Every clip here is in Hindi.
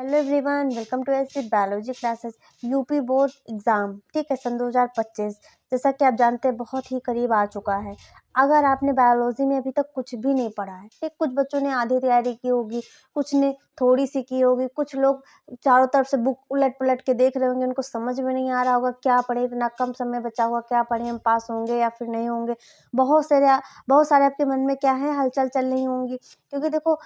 Hello everyone, welcome to S biology classes. UP board exam, ठीक है, सन 2025 जैसा कि आप जानते हैं बहुत ही करीब आ चुका है। अगर आपने बायोलॉजी में अभी तक कुछ भी नहीं पढ़ा है, ठीक, कुछ बच्चों ने आधी तैयारी की होगी, कुछ ने थोड़ी सी की होगी, कुछ लोग चारों तरफ से बुक उलट पुलट के देख रहे होंगे, उनको समझ में नहीं आ रहा होगा क्या पढ़े, इतना कम समय बचा हुआ, क्या पढ़े, हम पास होंगे या फिर नहीं होंगे। बहुत सारे आपके मन में क्या है, हलचल चल रही होंगी, क्योंकि देखो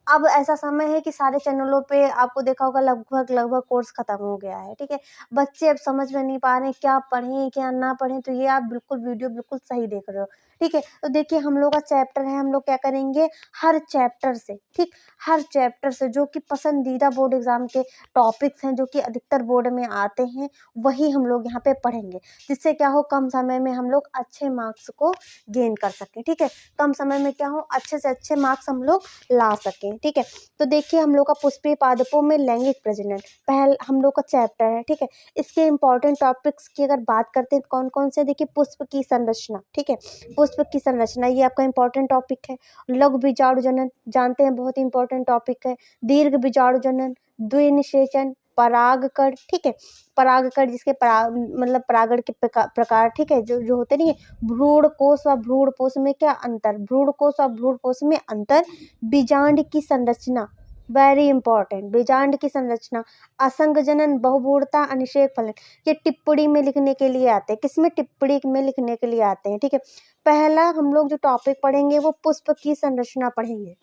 अब ऐसा समय है कि सारे चैनलों पे आपको देखा होगा लगभग कोर्स खत्म हो गया है, ठीक है। बच्चे अब समझ में नहीं पा रहे क्या पढ़ें क्या ना पढ़ें, तो ये आप वीडियो बिल्कुल सही देख रहे हो, ठीक है। तो देखिए हम लोग का चैप्टर है, हम लोग क्या करेंगे, हर चैप्टर से, ठीक, हर चैप्टर से जो कि पसंदीदा बोर्ड एग्जाम के टॉपिक्स हैं, जो कि अधिकतर बोर्ड में आते हैं, वही हम लोग यहाँ पे पढ़ेंगे, जिससे क्या हो, कम समय में हम लोग अच्छे मार्क्स को गेन कर सकें, ठीक है। कम समय में क्या हो, अच्छे से अच्छे मार्क्स हम लोग ला सकें, ठीक है। तो देखिए हम लोग का पुष्पीय पादपों में लैंगिक प्रजनन पहल हम लोग का चैप्टर है, ठीक है। इसके इंपॉर्टेंट टॉपिक्स की अगर बात करते हैं कौन कौन से, देखिए पुष्प की संरचना, ठीक है, पुष्प की संरचना ये आपका इंपॉर्टेंट टॉपिक है। लघु बीजाणु जनन जानते हैं, बहुत इंपॉर्टेंट टॉपिक है। दीर्घ बीजाणु जनन, द्विनिषेचन, परागकण, ठीक है, परागकण जिसके मतलब परागण के प्रकार, ठीक है, जो जो होते नहीं है। भ्रूण कोश व भ्रूणपोष में क्या अंतर, भ्रूण कोश और भ्रूणपोष में अंतर। बीजांड की संरचना वेरी इंपॉर्टेंट, बीजांड की संरचना। असंग जनन, बहुभ्रूणता, अनिषेक फलन, ये टिप्पणी में लिखने के लिए आते हैं, किसमें, टिप्पणी में लिखने के लिए आते हैं, ठीक है। पहला हम लोग जो टॉपिक पढ़ेंगे वो पुष्प की संरचना पढ़ेंगे,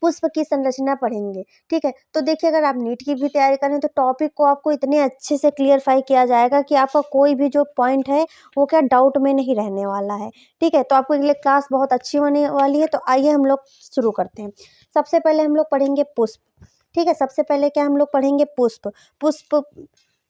पुष्प की संरचना पढ़ेंगे, ठीक है। तो देखिए अगर आप नीट की भी तैयारी करें तो टॉपिक को आपको इतने अच्छे से क्लियरफाई किया जाएगा कि आपका कोई भी जो पॉइंट है वो क्या डाउट में नहीं रहने वाला है, ठीक है। तो आपको ये क्लास बहुत अच्छी होने वाली है। तो आइए हम लोग शुरू करते हैं। सबसे पहले हम लोग पढ़ेंगे पुष्प, ठीक है। सबसे पहले क्या हम लोग पढ़ेंगे, पुष्प। पुष्प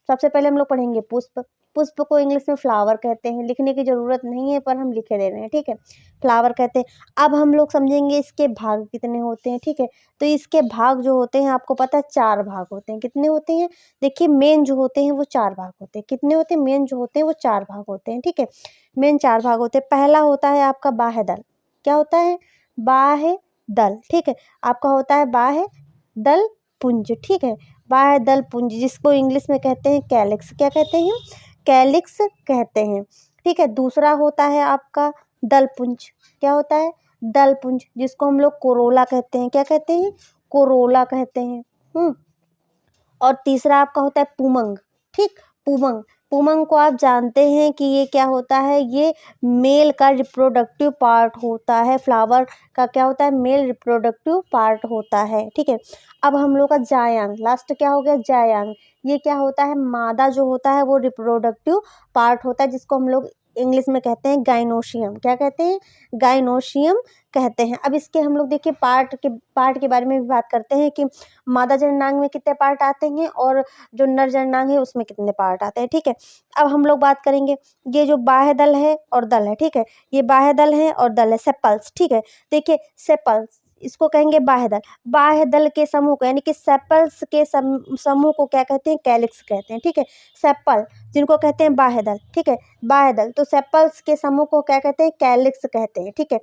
सबसे पहले हम लोग पढ़ेंगे पुष्प। पुष्प को इंग्लिश में फ्लावर कहते हैं, लिखने की ज़रूरत नहीं है पर हम लिखे दे रहे हैं, ठीक है, फ्लावर कहते हैं। अब हम लोग समझेंगे इसके भाग कितने होते हैं, ठीक है। तो इसके भाग जो होते हैं आपको पता है 4 भाग होते हैं। कितने होते हैं, देखिए मेन जो होते हैं वो 4 भाग होते हैं। कितने होते हैं, मेन जो होते हैं वो 4 भाग होते हैं, ठीक है। मेन 4 भाग होते हैं। पहला होता है आपका बाह्य दल, क्या होता है, बाह्य दल, ठीक है। आपका होता है बाह्य दल पुंज, ठीक है, बाह्य दल पुंज, जिसको इंग्लिश में कहते हैं कैलिक्स, क्या कहते हैं, कैलिक्स कहते हैं, ठीक है। दूसरा होता है आपका दल पुंज, क्या होता है, दल पुंज, जिसको हम लोग कोरोला कहते हैं, क्या कहते हैं, कोरोला कहते हैं। और तीसरा आपका होता है पुमंग, ठीक, पुमंग। पुमंग को आप जानते हैं कि ये क्या होता है, ये मेल का रिप्रोडक्टिव पार्ट होता है, फ्लावर का क्या होता है, मेल रिप्रोडक्टिव पार्ट होता है, ठीक है। अब हम लोग का जायांग, लास्ट क्या हो गया, जायांग, ये क्या होता है, मादा जो होता है वो रिप्रोडक्टिव पार्ट होता है, जिसको हम लोग इंग्लिश में कहते हैं गाइनोशियम, क्या कहते हैं, गाइनोशियम कहते हैं। अब इसके हम लोग देखिए पार्ट के बारे में भी बात करते हैं कि मादा जननांग में कितने पार्ट आते हैं और जो नर जननांग है उसमें कितने पार्ट आते हैं, ठीक है। अब हम लोग बात करेंगे ये जो बाह्य दल है और दल है, ठीक है, ये बाह्य दल है और दल है, सेपल्स, ठीक है। देखिए सेपल्स, इसको कहेंगे बाह्य दल। बाह्य दल के समूह को यानी कि सेपल्स के समूह को क्या कहते हैं, कैलिक्स कहते हैं, ठीक है। सेपल जिनको कहते हैं बाह्य दल, ठीक है, बाह्य दल, तो सेपल्स के समूह को क्या कहते हैं, कैलिक्स कहते हैं, ठीक है,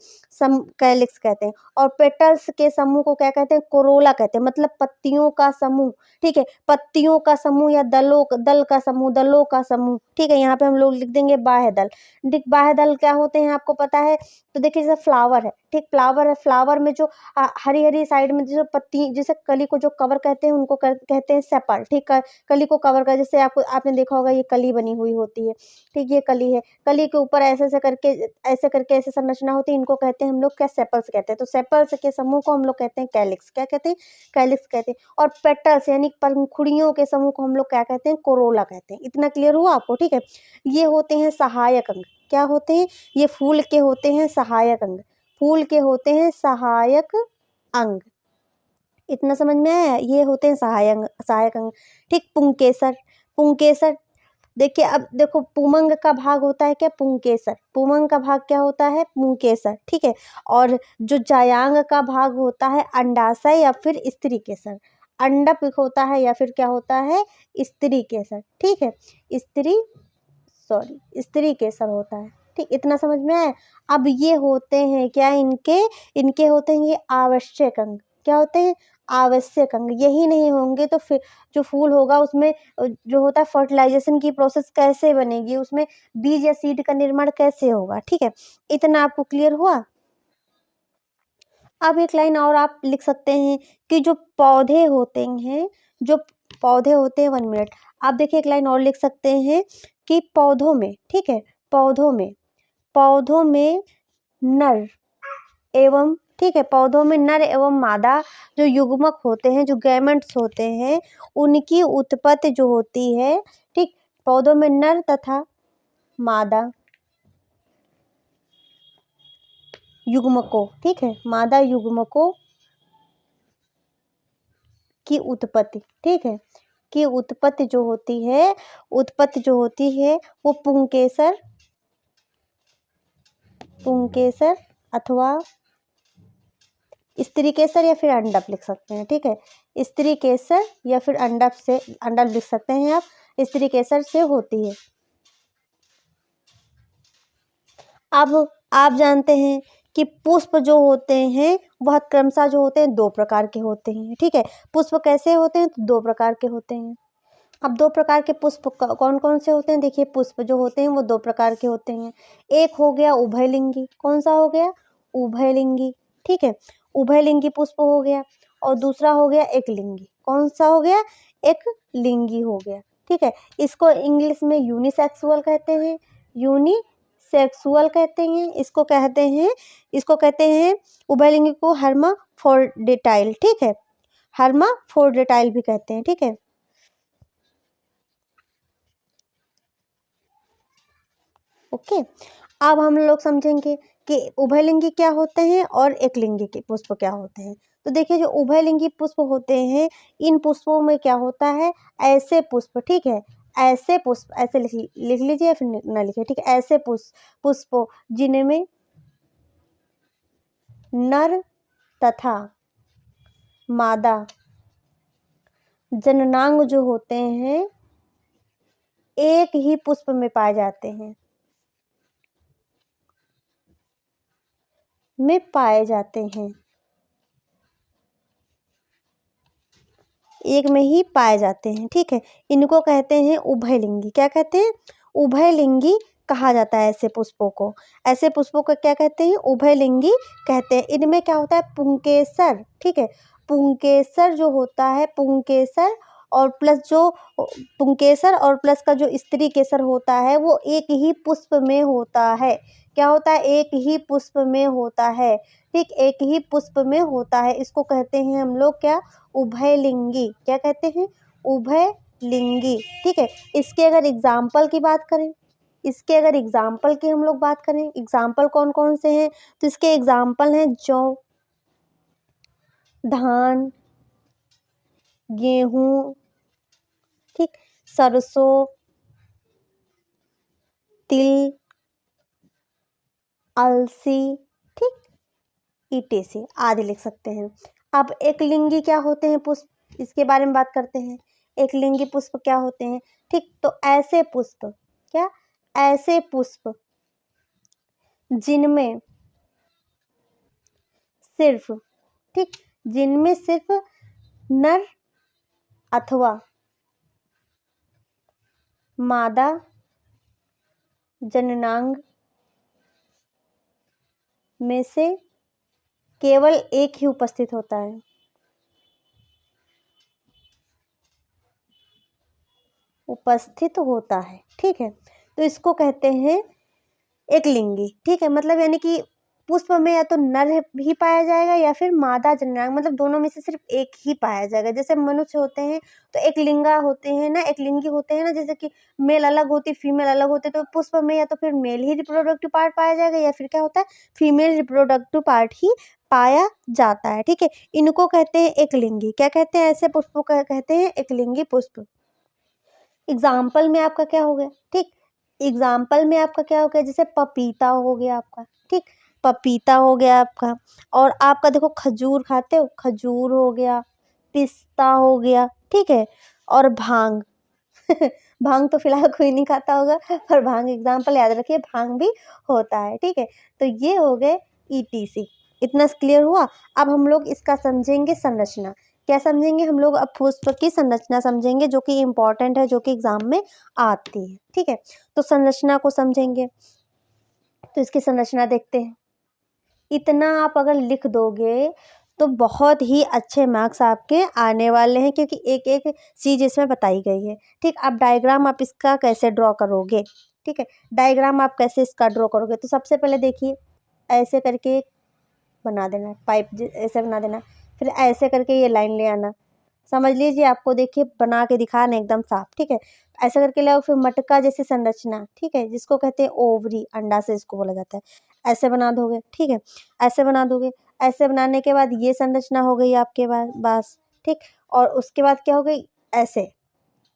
कैलिक्स कहते हैं। और पेटल्स के समूह को क्या कहते हैं, कोरोला कहते हैं, मतलब पत्तियों का समूह, ठीक है, पत्तियों का समूह या दल का समूह, दलों का समूह, ठीक है। यहाँ पे हम लोग लिख देंगे बाह्य दल। बाह्य दल क्या होते हैं आपको पता है, तो देखिए जैसे फ्लावर है, ठीक, फ्लावर है, फ्लावर में जो हरी हरी साइड में जो पत्ती, जैसे कली को जो कवर कहते हैं उनको कहते हैं सेपल, ठीक है। कली को कवर कर, जैसे आपने देखा होगा ये कली बनी हुई होती है, ठीक, ये कली है, कली के ऊपर ऐसे करके ऐसे संरचना होती है, इनको कहते हैं हम लोग क्या, सेपल्स कहते हैं। तो सेपल्स के समूह को हम लोग कहते हैं कैलिक्स, क्या कहते हैं, कैलिक्स कहते हैं। और पेटल्स यानी पंखुड़ियों के समूह को हम लोग क्या कहते हैं, कोरोला कहते हैं। इतना क्लियर हुआ आपको, ठीक है। ये होते हैं सहायक अंग, क्या होते हैं, ये फूल के होते हैं सहायक अंग, फूल के होते हैं सहायक अंग, इतना समझ में आया, ये होते हैं सहायक अंग, ठीक। पुंकेसर, पुंकेसर, देखिए अब देखो पुमंग का भाग होता है क्या, पुंकेसर, पुमंग का भाग क्या होता है, पुंकेसर, ठीक है। और जो जायांग का भाग होता है अंडाशय या फिर स्त्री केसर, अंडक होता है या फिर क्या होता है, स्त्री केसर, ठीक है, स्त्री स्त्री केसर होता है, ठीक, इतना समझ में आया। अब ये होते हैं क्या, इनके इनके होते हैं ये आवश्यक अंग, क्या होते हैं, आवश्यक अंग यही नहीं होंगे तो फिर जो फूल होगा उसमें जो होता है फर्टिलाइजेशन की प्रोसेस कैसे बनेगी, उसमें बीज या सीड का निर्माण कैसे होगा। ठीक है, इतना आपको क्लियर हुआ। अब एक लाइन और आप लिख सकते हैं कि जो पौधे होते हैं, जो पौधे होते हैं, 1 मिनट। आप देखिए एक लाइन और लिख सकते हैं कि पौधों में, ठीक है, पौधों में नर एवं, ठीक है, पौधों में नर एवं मादा जो युग्मक होते हैं, जो गैमेट्स होते हैं, उनकी उत्पत्ति जो होती है, ठीक, पौधों में नर तथा मादा युग्मकों, ठीक है, मादा युग्मकों की उत्पत्ति, ठीक है, की उत्पत्ति जो होती है वो पुंकेसर अथवा स्त्री केसर या फिर अंडप लिख सकते हैं। ठीक है, स्त्री केसर या फिर अंडप लिख सकते हैं आप, स्त्री केसर से होती है। अब आप जानते हैं कि पुष्प जो होते हैं वह क्रमशः जो होते हैं 2 प्रकार के होते हैं। ठीक है, पुष्प कैसे होते हैं तो 2 प्रकार के होते हैं। अब 2 प्रकार के पुष्प कौन कौन से होते हैं, देखिए पुष्प जो होते हैं वो 2 प्रकार के होते हैं। एक हो गया उभयलिंगी, कौन सा हो गया, उभयलिंगी, ठीक है, उभयलिंगी पुष्प हो गया। और दूसरा हो गया एकलिंगी, कौन सा हो गया, एक लिंगी हो गया। ठीक है, इसको इंग्लिश में यूनिसेक्सुअल कहते हैं, यूनिसेक्सुअल कहते हैं, इसको कहते हैं उभयलिंगी को हर्माफोर्डिटाइल, ठीक है, हर्माफोर्डिटाइल भी कहते हैं। ठीक है, ओके। अब हम लोग समझेंगे कि उभयलिंगी क्या होते हैं और एकलिंगी के पुष्प क्या होते हैं। तो देखिए जो उभयलिंगी पुष्प होते हैं, इन पुष्पों में क्या होता है, ऐसे पुष्प, ठीक है, ऐसे पुष्प, ऐसे लिख लीजिए या फिर ना लिखिए, ठीक है, ऐसे पुष्प जिनमें नर तथा मादा जननांग जो होते हैं एक ही पुष्प में पाए जाते हैं, एक में ही पाए जाते हैं। ठीक है, इनको कहते हैं उभयलिंगी, क्या कहते हैं, उभयलिंगी कहा जाता है ऐसे पुष्पों को। ऐसे पुष्पों को क्या कहते हैं, उभयलिंगी कहते हैं। इनमें क्या होता है, पुंकेसर, ठीक है, पुंकेसर जो होता है, पुंकेसर और प्लस का जो स्त्री केसर होता है वो एक ही पुष्प में होता है। क्या होता है, एक ही पुष्प में होता है, ठीक, एक ही पुष्प में होता है। इसको कहते हैं हम लोग क्या, उभयलिंगी, क्या कहते हैं, उभयलिंगी। ठीक है, इसके अगर एग्जाम्पल की बात करें, हम लोग बात करें, एग्जाम्पल कौन कौन से हैं, तो इसके एग्जाम्पल हैं जौ, धान, गेहूं, ठीक, सरसों, तिल, अलसी, ठीक, ईटे से आदि लिख सकते हैं। अब एकलिंगी क्या होते हैं पुष्प, इसके बारे में बात करते हैं। एकलिंगी पुष्प क्या होते हैं, ठीक, तो ऐसे पुष्प, क्या, ऐसे पुष्प जिनमें सिर्फ, ठीक, जिनमें सिर्फ नर अथवा मादा जननांग में से केवल एक ही उपस्थित होता है, ठीक है, तो इसको कहते हैं एकलिंगी। ठीक है, मतलब यानी कि पुष्प में या तो नर ही पाया जाएगा या फिर मादा जननांग, मतलब दोनों में से सिर्फ एक ही पाया जाएगा। जैसे मनुष्य होते हैं तो एकलिंगा होते हैं ना, एकलिंगी होते हैं ना, जैसे कि मेल अलग होती, फीमेल अलग होती, तो पुष्प में या तो फिर मेल ही रिप्रोडक्टिव पार्ट पाया जाएगा या फिर क्या होता है, फीमेल रिप्रोडक्टिव पार्ट ही पाया जाता है। ठीक है, इनको कहते हैं एकलिंगी, क्या कहते हैं, ऐसे पुष्पों का कहते हैं एकलिंगी पुष्प। एग्जाम्पल में आपका क्या हो गया, ठीक, एग्जाम्पल में आपका क्या हो गया, जैसे पपीता हो गया आपका, ठीक, पपीता हो गया आपका। और आपका देखो खजूर खाते हो, खजूर हो गया, पिस्ता हो गया, ठीक है, और भांग भांग तो फिलहाल कोई नहीं खाता होगा, पर भांग एग्जाम्पल याद रखिए, भांग भी होता है। ठीक है, तो ये हो गए ईटीसी, इतना क्लियर हुआ। अब हम लोग इसका समझेंगे संरचना क्या समझेंगे हम लोग? अब पुष्प की संरचना समझेंगे, जो कि इम्पोर्टेंट है, जो कि एग्जाम में आती है। ठीक है, तो संरचना को समझेंगे। तो इसकी संरचना देखते हैं। इतना आप अगर लिख दोगे तो बहुत ही अच्छे मार्क्स आपके आने वाले हैं, क्योंकि एक एक चीज़ इसमें बताई गई है। ठीक, अब डायग्राम आप इसका कैसे ड्रॉ करोगे? ठीक है, डायग्राम आप कैसे इसका ड्रॉ करोगे? तो सबसे पहले देखिए, ऐसे करके बना देना, पाइप ऐसे बना देना, फिर ऐसे करके ये लाइन ले आना। समझ लीजिए, आपको देखिए बना के दिखाना एकदम साफ। ठीक है, ऐसा करके लाओ। फिर मटका जैसी संरचना, ठीक है, जिसको कहते हैं ओवरी, अंडा से इसको बोला जाता है। ऐसे बना दोगे। ठीक है, ऐसे बना दोगे। ऐसे बनाने के बाद ये संरचना हो गई आपके पास बस। ठीक, और उसके बाद क्या हो गई? ऐसे,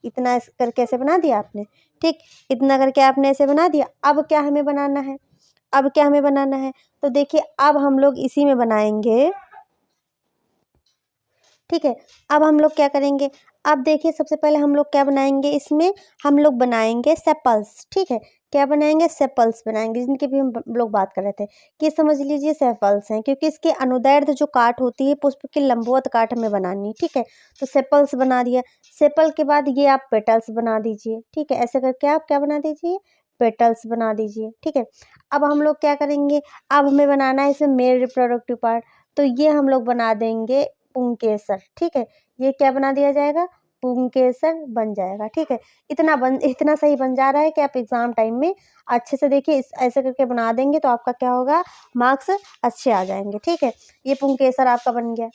इतना करके ऐसे बना दिया आपने। ठीक, इतना करके आपने ऐसे बना दिया। अब क्या हमें बनाना है? अब क्या हमें बनाना है? तो देखिए, अब हम लोग इसी में बनाएंगे। ठीक है, अब हम लोग क्या करेंगे? अब देखिए, सबसे पहले हम लोग क्या बनाएंगे इसमें? हम लोग बनाएंगे सेपल्स। ठीक है, क्या बनाएंगे? सेपल्स बनाएंगे, जिनकी भी हम लोग बात कर रहे थे। कि समझ लीजिए सेपल्स हैं, क्योंकि इसके अनुदैर्ध्य जो काट होती है पुष्प की लंबवत काट हमें बनानी। ठीक है, तो सेपल्स बना दिया। सेपल के बाद ये आप पेटल्स बना दीजिए। ठीक है, ऐसे करके आप क्या बना दीजिए? पेटल्स बना दीजिए। ठीक है, अब हम लोग क्या करेंगे? अब हमें बनाना है इसमें मेल रिप्रोडक्टिव पार्ट। तो ये हम लोग बना देंगे पुंकेसर। ठीक है, ये क्या बना दिया जाएगा? पुंकेसर बन जाएगा। ठीक है, इतना सही बन जा रहा है कि आप एग्जाम टाइम में अच्छे से देखिए, ऐसे करके बना देंगे तो आपका क्या होगा? मार्क्स अच्छे आ जाएंगे। ठीक है, ये पुंकेसर आपका बन गया।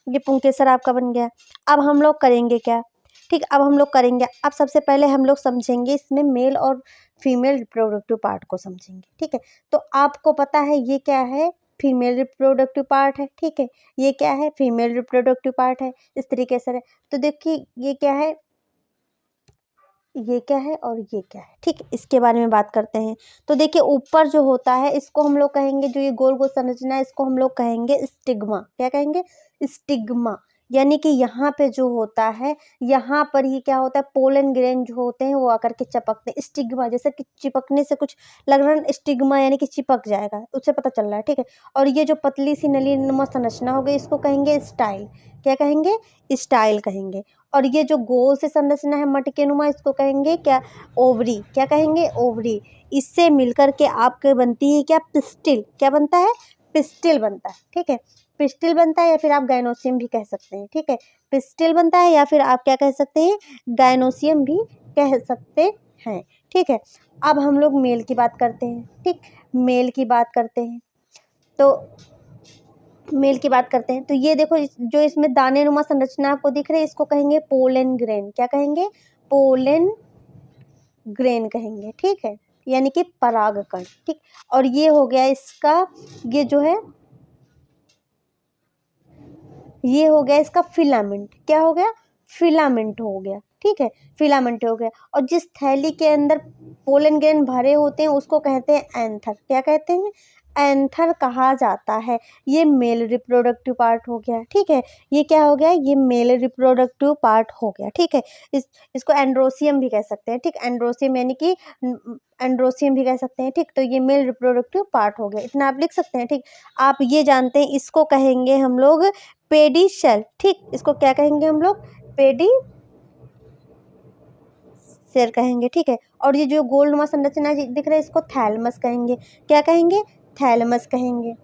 ये पुंकेसर आपका बन गया। अब हम लोग करेंगे क्या? ठीक, अब हम लोग करेंगे, अब सबसे पहले हम लोग समझेंगे इसमें मेल और फीमेल रिप्रोडक्टिव पार्ट को समझेंगे। ठीक है, तो आपको पता है ये क्या है? फीमेल रिप्रोडक्टिव पार्ट है। ठीक है, ये क्या है? फीमेल रिप्रोडक्टिव पार्ट है। इस तरीके से है। तो देखिए, ये क्या है, ये क्या है और ये क्या है? ठीक, इसके बारे में बात करते हैं। तो देखिए, ऊपर जो होता है इसको हम लोग कहेंगे, जो ये गोल गोल संरचना है इसको हम लोग कहेंगे स्टिग्मा। क्या कहेंगे? स्टिग्मा। यानी कि यहाँ पे जो होता है, यहाँ पर ही क्या होता है? पोलन ग्रेन जो होते हैं वो आकर के चिपकते हैं। स्टिग्मा, जैसे कि चिपकने से कुछ लग रहा है, स्टिग्मा यानी कि चिपक जाएगा, उससे पता चल रहा है। ठीक है, और ये जो पतली सी नली नुमा संरचना हो गई इसको कहेंगे स्टाइल। क्या कहेंगे? स्टाइल कहेंगे। और ये जो गोल से संरचना है मटके नुमा, इसको कहेंगे क्या? ओवरी। क्या कहेंगे? ओवरी। इससे मिलकर के आपके बनती है क्या? पिस्टिल। क्या बनता है? पिस्टिल बनता है। ठीक है, पिस्टिल बनता है, या फिर आप गायनोसियम भी कह सकते हैं। ठीक है, पिस्टिल बनता है, या फिर आप क्या कह सकते हैं? गायनोसियम भी कह सकते हैं। ठीक है, अब हम लोग मेल की बात करते हैं। ठीक, मेल की बात करते हैं। तो मेल की बात करते हैं, तो ये देखो, जो इसमें दाने नुमा संरचना आपको दिख रही है इसको कहेंगे पोलन ग्रेन। क्या कहेंगे? पोलन ग्रेन कहेंगे। ठीक है, यानी कि परागकण। ठीक, और ये हो गया इसका, ये जो है, ये हो गया इसका फिलामेंट। क्या हो गया? फिलामेंट हो गया। ठीक है, फिलामेंट हो गया। और जिस थैली के अंदर पोलन ग्रेन भरे होते हैं उसको कहते हैं एंथर। क्या कहते हैं? एंथर कहा जाता है। ये मेल रिप्रोडक्टिव पार्ट हो गया। ठीक है, ये क्या हो गया? ये मेल रिप्रोडक्टिव पार्ट हो गया। ठीक है, इसको एंड्रोसियम भी कह सकते हैं। ठीक, एंड्रोसियम यानी कि एंड्रोसियम भी कह सकते हैं। ठीक, तो ये मेल रिप्रोडक्टिव पार्ट हो गया, इतना आप लिख सकते हैं। ठीक, आप ये जानते हैं इसको कहेंगे हम लोग पेडिसेल। ठीक, इसको क्या कहेंगे हम लोग? पेडी सेल कहेंगे। ठीक है, और ये जो गोलनुमा संरचना दिख रहा है इसको थैलमस कहेंगे। क्या कहेंगे? थैलमस कहेंगे।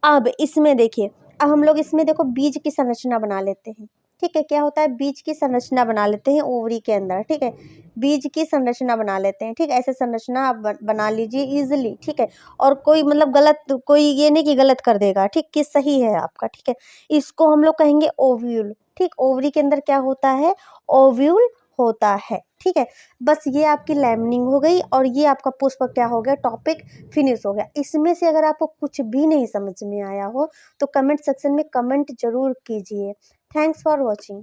अब इसमें देखिए, अब हम लोग इसमें देखो बीज की संरचना बना लेते हैं। ठीक है, क्या होता है? बीज की संरचना बना लेते हैं ओवरी के अंदर। ठीक है, बीज की संरचना बना लेते हैं। ठीक, ऐसे संरचना आप बना लीजिए इजीली। ठीक है, और कोई मतलब गलत, कोई ये नहीं कि गलत कर देगा। ठीक, कि सही है आपका। ठीक है, इसको हम लोग कहेंगे ओव्यूल। ठीक, ओवरी के अंदर क्या होता है? ओव्यूल होता है। ठीक है, बस ये आपकी लैमिनिंग हो गई, और ये आपका पुष्प क्या हो गया? टॉपिक फिनिश हो गया। इसमें से अगर आपको कुछ भी नहीं समझ में आया हो तो कमेंट सेक्शन में कमेंट जरूर कीजिए। Thanks for watching.